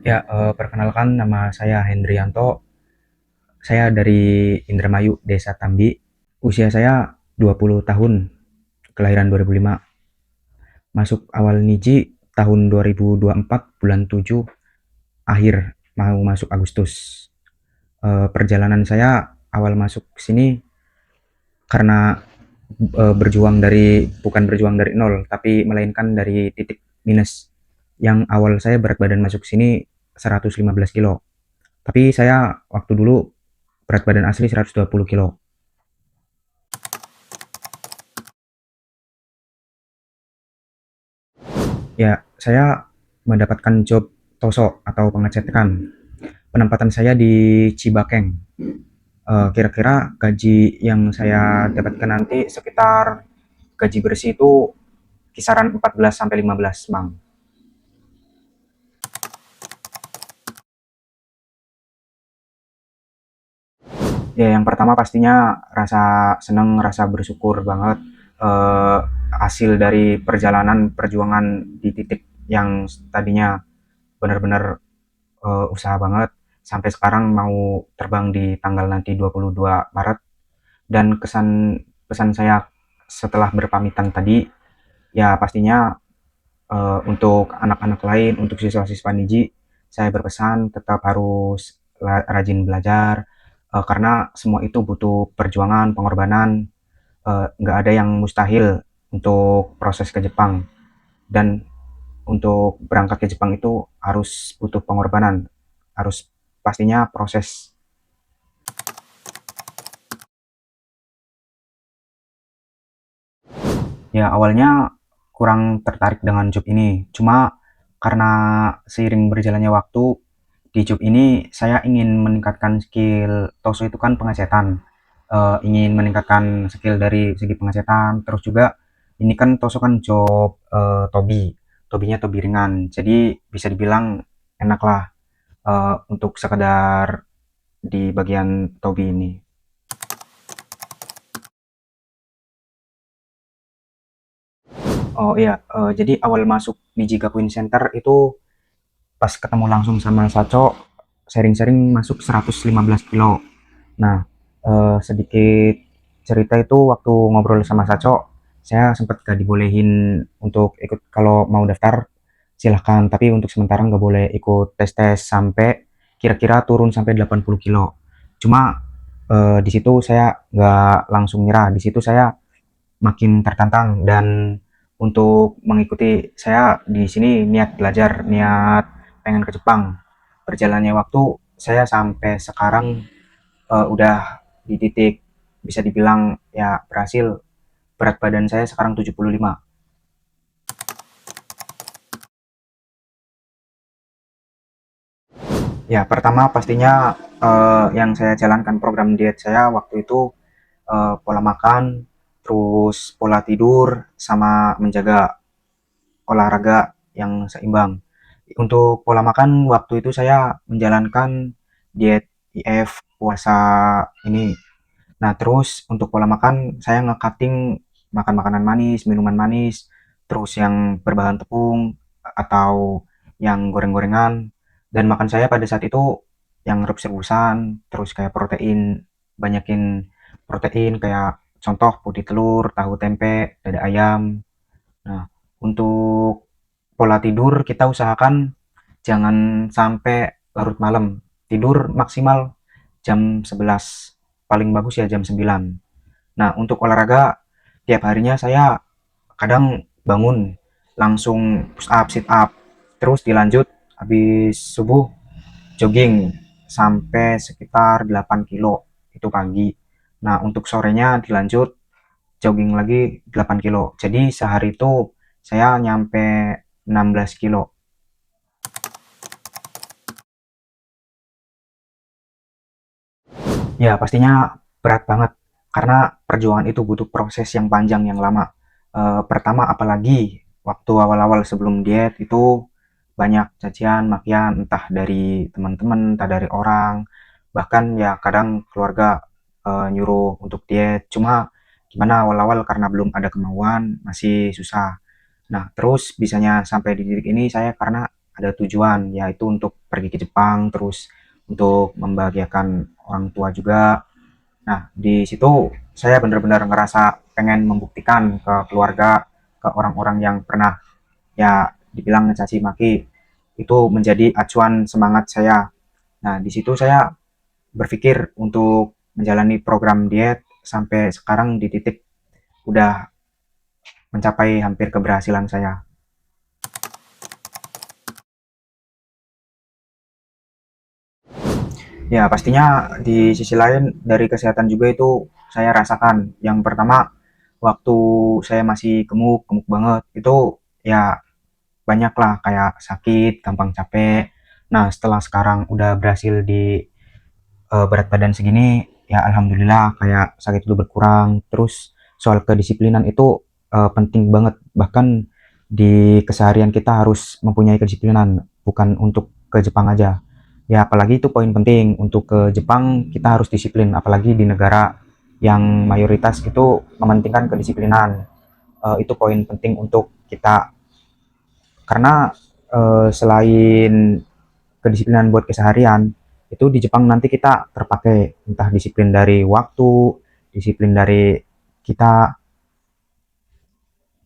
Ya, perkenalkan nama saya Hendrianto. Saya dari Indramayu, Desa Tambi. Usia saya 20 tahun, kelahiran 2005. Masuk awal Niji tahun 2024, bulan 7, akhir mau masuk Agustus. Perjalanan saya awal masuk sini karena berjuang dari bukan berjuang dari nol, tapi melainkan dari titik minus. Yang awal saya berat badan masuk sini 115 kilo. Tapi saya waktu dulu berat badan asli 120 kilo. Ya, saya mendapatkan job tosok atau pengecekan. Penempatan saya di Cibakeng. Kira-kira gaji yang saya dapatkan nanti sekitar gaji bersih itu kisaran 14 sampai 15, Bang. Ya, yang pertama pastinya rasa senang, rasa bersyukur banget eh, hasil dari perjalanan perjuangan di titik yang tadinya benar-benar usaha banget sampai sekarang mau terbang di tanggal nanti 22 Maret. Dan pesan saya setelah berpamitan tadi, ya pastinya untuk anak-anak lain, untuk siswa-siswa Niji, saya berpesan tetap harus rajin belajar, karena semua itu butuh perjuangan, pengorbanan, nggak ada yang mustahil untuk proses ke Jepang. Dan untuk berangkat ke Jepang itu harus butuh pengorbanan, harus pastinya proses. Ya, awalnya kurang tertarik dengan job ini. Cuma karena seiring berjalannya waktu, di job ini saya ingin meningkatkan skill. Toso itu kan pengecetan. Ingin meningkatkan skill dari segi pengecetan. Terus juga ini kan Toso kan job tobi. Tobinya tobi ringan. Jadi bisa dibilang enak lah untuk sekedar di bagian tobi ini. Oh iya, jadi awal masuk di Jiga Queen Center itu pas ketemu langsung sama Saco, sharing-sharing masuk 115 kilo. Nah, sedikit cerita itu waktu ngobrol sama Saco, saya sempat gak dibolehin untuk ikut kalau mau daftar, silahkan. Tapi untuk sementara nggak boleh ikut tes-tes sampai kira-kira turun sampai 80 kilo. Cuma di situ saya nggak langsung nyerah. Di situ saya makin tertantang dan untuk mengikuti saya di sini niat belajar, niat pengen ke Jepang. Berjalannya waktu saya sampai sekarang udah di titik bisa dibilang ya berhasil. Berat badan saya sekarang 75. Ya, pertama pastinya yang saya jalankan program diet saya waktu itu pola makan, terus pola tidur, sama menjaga olahraga yang seimbang. Untuk pola makan waktu itu saya menjalankan diet IF puasa ini. Nah, terus untuk pola makan saya nge-cutting makan makanan manis, minuman manis, terus yang berbahan tepung atau yang goreng-gorengan. Dan makan saya pada saat itu yang rebus-rebusan, terus kayak protein, banyakin protein kayak contoh putih telur, tahu tempe, dada ayam. Nah, untuk pola tidur kita usahakan jangan sampai larut malam. Tidur maksimal jam 11. Paling bagus ya jam 9. Nah, untuk olahraga tiap harinya saya kadang bangun langsung push up, sit up, terus dilanjut habis subuh jogging sampai sekitar 8 kilo itu pagi. Nah, untuk sorenya dilanjut jogging lagi 8 kilo. Jadi sehari itu saya nyampe 16 kilo. Ya, pastinya berat banget karena perjuangan itu butuh proses yang panjang yang lama. Pertama apalagi waktu awal-awal sebelum diet itu banyak cacian, makian entah dari teman-teman, entah dari orang, bahkan ya kadang keluarga nyuruh untuk diet. Cuma gimana awal-awal karena belum ada kemauan masih susah. Nah, terus bisanya sampai di titik ini saya karena ada tujuan, yaitu untuk pergi ke Jepang, terus untuk membahagiakan orang tua juga. Nah, di situ saya benar-benar ngerasa pengen membuktikan ke keluarga, ke orang-orang yang pernah ya dibilang ngecaci maki, itu menjadi acuan semangat saya. Nah, di situ saya berpikir untuk menjalani program diet sampai sekarang di titik udah mencapai hampir keberhasilan saya. Ya, pastinya di sisi lain dari kesehatan juga itu saya rasakan. Yang pertama, waktu saya masih gemuk, gemuk banget, itu ya banyak lah kayak sakit, gampang capek. Nah, setelah sekarang udah berhasil di berat badan segini, ya alhamdulillah kayak sakit itu berkurang. Terus soal kedisiplinan itu penting banget. Bahkan di keseharian kita harus mempunyai kedisiplinan, bukan untuk ke Jepang aja. Ya apalagi itu poin penting, untuk ke Jepang kita harus disiplin, apalagi di negara yang mayoritas itu mementingkan kedisiplinan. Itu poin penting untuk kita, karena selain kedisiplinan buat keseharian, itu di Jepang nanti kita terpakai, entah disiplin dari waktu, disiplin dari kita,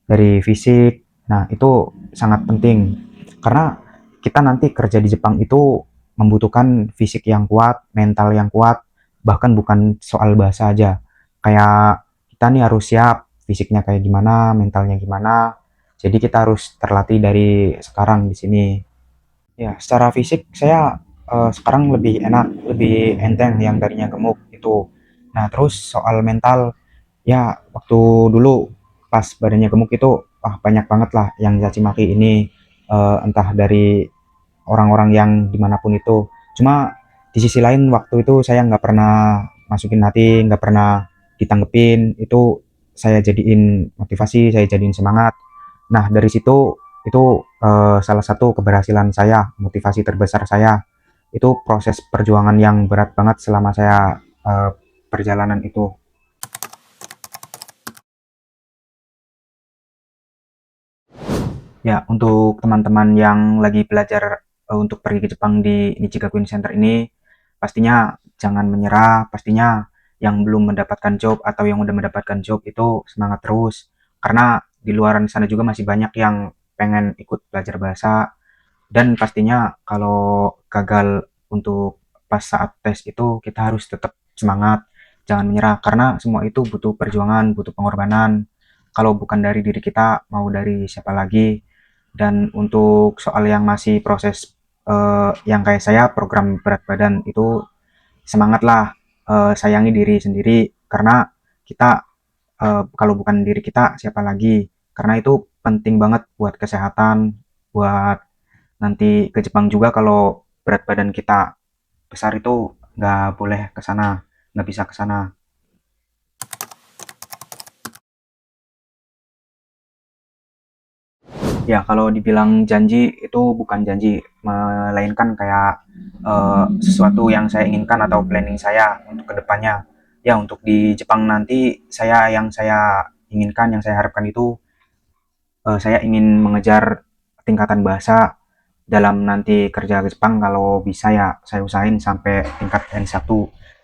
dari fisik. Nah, itu sangat penting karena kita nanti kerja di Jepang itu membutuhkan fisik yang kuat, mental yang kuat, bahkan bukan soal bahasa aja. Kayak kita nih harus siap fisiknya kayak gimana, mentalnya gimana. Jadi kita harus terlatih dari sekarang di sini. Ya, secara fisik saya sekarang lebih enak, lebih enteng yang tadinya gemuk itu. Nah, terus soal mental, ya waktu dulu pas badannya gemuk itu, banyak banget lah yang caci maki ini, entah dari orang-orang yang dimanapun itu. Cuma di sisi lain waktu itu saya nggak pernah masukin hati, nggak pernah ditanggepin. Itu saya jadiin motivasi, saya jadiin semangat. Nah, dari situ itu salah satu keberhasilan saya, motivasi terbesar saya. Itu proses perjuangan yang berat banget selama saya perjalanan itu. Ya, untuk teman-teman yang lagi belajar untuk pergi ke Jepang di Nichigakuin Center ini, pastinya jangan menyerah, pastinya yang belum mendapatkan job atau yang udah mendapatkan job itu semangat terus. Karena di luar sana juga masih banyak yang pengen ikut belajar bahasa, dan pastinya kalau gagal untuk pas saat tes itu kita harus tetap semangat, jangan menyerah, karena semua itu butuh perjuangan, butuh pengorbanan. Kalau bukan dari diri kita, mau dari siapa lagi? Dan untuk soal yang masih proses yang kayak saya program berat badan itu, semangatlah, sayangi diri sendiri, karena kita kalau bukan diri kita siapa lagi? Karena itu penting banget buat kesehatan, buat nanti ke Jepang juga. Kalau berat badan kita besar itu nggak boleh ke sana, nggak bisa ke sana. Ya kalau dibilang janji itu bukan janji, melainkan kayak sesuatu yang saya inginkan atau planning saya untuk kedepannya. Ya untuk di Jepang nanti, yang saya inginkan, yang saya harapkan itu, saya ingin mengejar tingkatan bahasa dalam nanti kerja ke Jepang. Kalau bisa ya saya usahain sampai tingkat N1.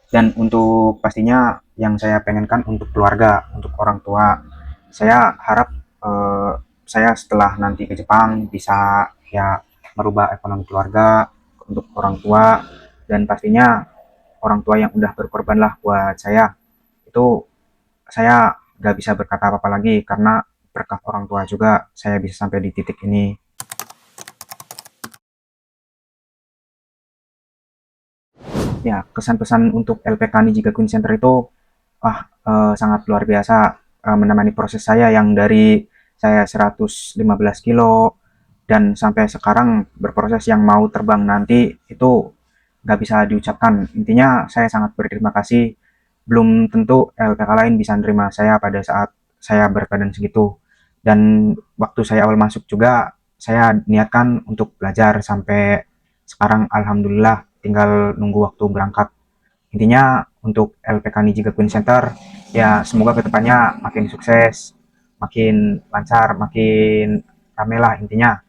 Dan untuk pastinya yang saya pengenkan untuk keluarga, untuk orang tua, saya harap eh, saya setelah nanti ke Jepang bisa ya merubah ekonomi keluarga untuk orang tua. Dan pastinya orang tua yang udah berkorban lah buat saya, itu saya nggak bisa berkata apa-apa lagi, karena berkat orang tua juga saya bisa sampai di titik ini. Ya, kesan-pesan untuk LPK Nijigakuin Center itu sangat luar biasa, menemani proses saya yang dari saya 115 kilo dan sampai sekarang berproses yang mau terbang nanti, itu nggak bisa diucapkan. Intinya saya sangat berterima kasih. Belum tentu LPK lain bisa nerima saya pada saat saya berat badan segitu. Dan waktu saya awal masuk juga, saya niatkan untuk belajar sampai sekarang alhamdulillah tinggal nunggu waktu berangkat. Intinya untuk LPK Niji Gakuin Center, ya semoga kedepannya makin sukses, makin lancar, makin rame lah intinya.